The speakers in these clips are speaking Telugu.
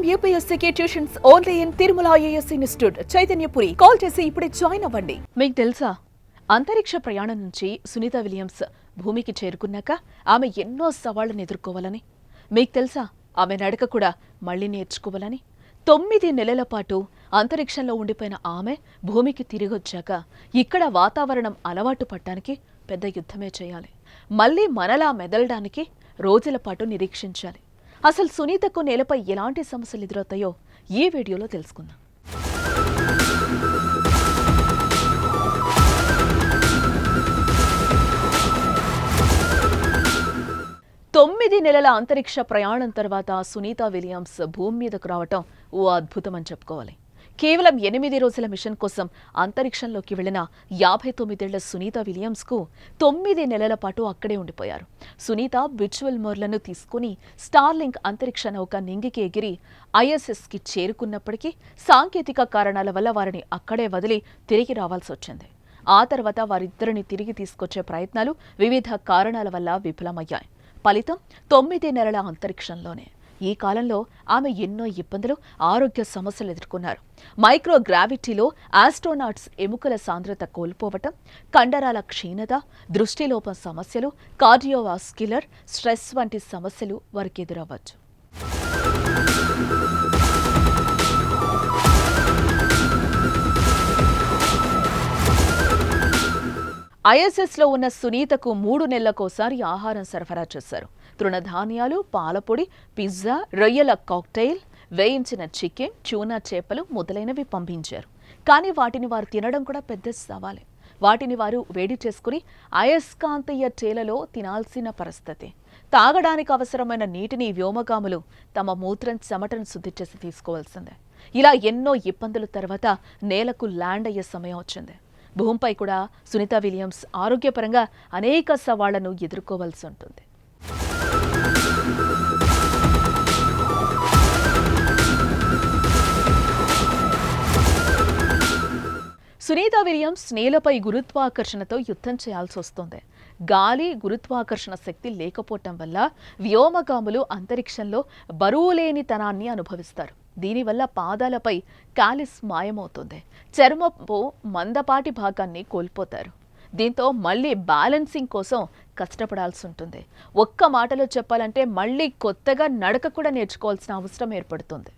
IIM UPSC tuitions only in Tirumala IAS institute Chaitanyapuri. Call చేసి ఇప్పుడే జాయిన్ అవ్వండి. మీకు తెలుసా, అంతరిక్ష ప్రయాణం నుంచి సునీత విలియమ్స్ భూమికి చేరుకున్నాక ఆమె ఎన్నో సవాళ్లను ఎదుర్కోవాలని? మీకు తెలుసా, ఆమె నడక కూడా మళ్లీ నేర్చుకోవాలని? 9 నెలల పాటు అంతరిక్షంలో ఉండిపోయిన ఆమె భూమికి తిరిగొచ్చాక ఇక్కడ వాతావరణం అలవాటు పడటానికి పెద్ద యుద్ధమే చేయాలి. మళ్లీ మనలా మెదలడానికి రోజుల పాటు నిరీక్షించాలి. అసలు సునీతకు నేలపై ఎలాంటి సమస్యలు ఎదురవుతాయో ఈ వీడియోలో తెలుసుకుందాం. తొమ్మిది నెలల అంతరిక్ష ప్రయాణం తర్వాత సునీత విలియమ్స్ భూమి మీదకు రావటం ఓ అద్భుతం అని చెప్పుకోవాలి. కేవలం 8 రోజుల మిషన్ కోసం అంతరిక్షంలోకి వెళ్లిన 59 ఏళ్ల సునీత విలియమ్స్ కు 9 నెలల పాటు అక్కడే ఉండిపోయారు. సునీత విర్చువల్ మోర్లను తీసుకుని స్టార్లింక్ అంతరిక్ష నౌక నింగికి ఎగిరి ISS కి చేరుకున్నప్పటికీ సాంకేతిక కారణాల వల్ల వారిని అక్కడే వదిలి తిరిగి రావాల్సి వచ్చింది. ఆ తర్వాత వారిద్దరిని తిరిగి తీసుకొచ్చే ప్రయత్నాలు వివిధ కారణాల వల్ల విఫలమయ్యాయి. ఫలితం 9 నెలల అంతరిక్షంలోనే. ఈ కాలంలో ఆమె ఎన్నో ఇబ్బందులు, ఆరోగ్య సమస్యలు ఎదుర్కొన్నారు. మైక్రోగ్రావిటీలో ఆస్ట్రోనాట్స్ ఎముకల సాంద్రత కోల్పోవటం, కండరాల క్షీణత, దృష్టిలోపం సమస్యలు, కార్డియోవాస్క్యులర్ స్ట్రెస్ వంటి సమస్యలు వారికి ఎదురవ్వచ్చు. ISSలో ఉన్న సునీతకు 3 నెలలకోసారి ఆహారం సరఫరా చేశారు. తృణధాన్యాలు, పాలపొడి, పిజ్జా, రొయ్యల కాక్టైల్, వేయించిన చికెన్, ట్యూనా చేపలు మొదలైనవి పంపించారు. కానీ వాటిని వారు తినడం కూడా పెద్ద సవాలే. వాటిని వారు వేడి చేసుకుని అయస్కాంతీయ చేలలో తినాల్సిన పరిస్థితి. తాగడానికి అవసరమైన నీటిని వ్యోమగాములు తమ మూత్రం, చెమటను శుద్ధి చేసి తీసుకోవాల్సిందే. ఇలా ఎన్నో ఇబ్బందుల తర్వాత నేలకు ల్యాండ్ అయ్యే సమయం వచ్చింది. భూమిపై కూడా సునీత విలియమ్స్ ఆరోగ్యపరంగా అనేక సవాళ్లను ఎదుర్కోవాల్సి ఉంటుంది. సునీత విలియమ్స్ నేలపై గురుత్వాకర్షణతో యుద్ధం చేయాల్సి వస్తుంది. గాలి గురుత్వాకర్షణ శక్తి లేకపోవటం వల్ల వ్యోమగాములు అంతరిక్షంలో బరువులేనితనాన్ని అనుభవిస్తారు. దీనివల్ల పాదాలపై కాలిస్ మాయమవుతుంది. చర్మపు మందపాటి భాగాన్ని కోల్పోతారు. దీంతో మళ్లీ బ్యాలెన్సింగ్ కోసం కష్టపడాల్సి ఉంటుంది. ఒక్క మాటలో చెప్పాలంటే మళ్లీ కొత్తగా నడక కూడా నేర్చుకోవాల్సిన అవసరం ఏర్పడుతుంది.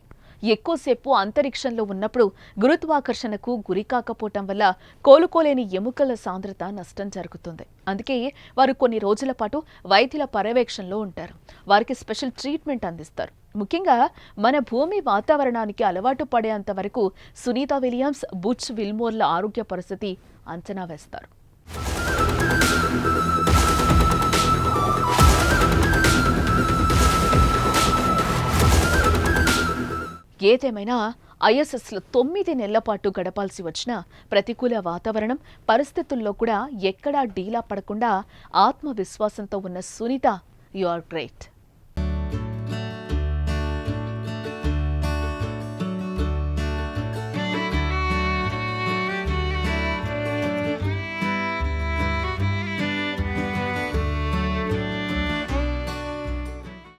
ఎక్కువసేపు అంతరిక్షంలో ఉన్నప్పుడు గురుత్వాకర్షణకు గురి కాకపోవటం వల్ల కోలుకోలేని ఎముకల సాంద్రత నష్టం జరుగుతుంది. అందుకే వారు కొన్ని రోజుల పాటు వైద్యుల పర్యవేక్షణలో ఉంటారు. వారికి స్పెషల్ ట్రీట్మెంట్ అందిస్తారు. ముఖ్యంగా మన భూమి వాతావరణానికి అలవాటు పడేంత వరకు సునీత విలియమ్స్, బుచ్ విల్మోర్ల ఆరోగ్య పరిస్థితి అంచనా వేస్తారు. ఏదేమైనా ISSలో 9 నెలల పాటు గడపాల్సి వచ్చిన ప్రతికూల వాతావరణం పరిస్థితుల్లో కూడా ఎక్కడా డీలా పడకుండా ఆత్మవిశ్వాసంతో ఉన్న సునీత, యు ఆర్ గ్రేట్.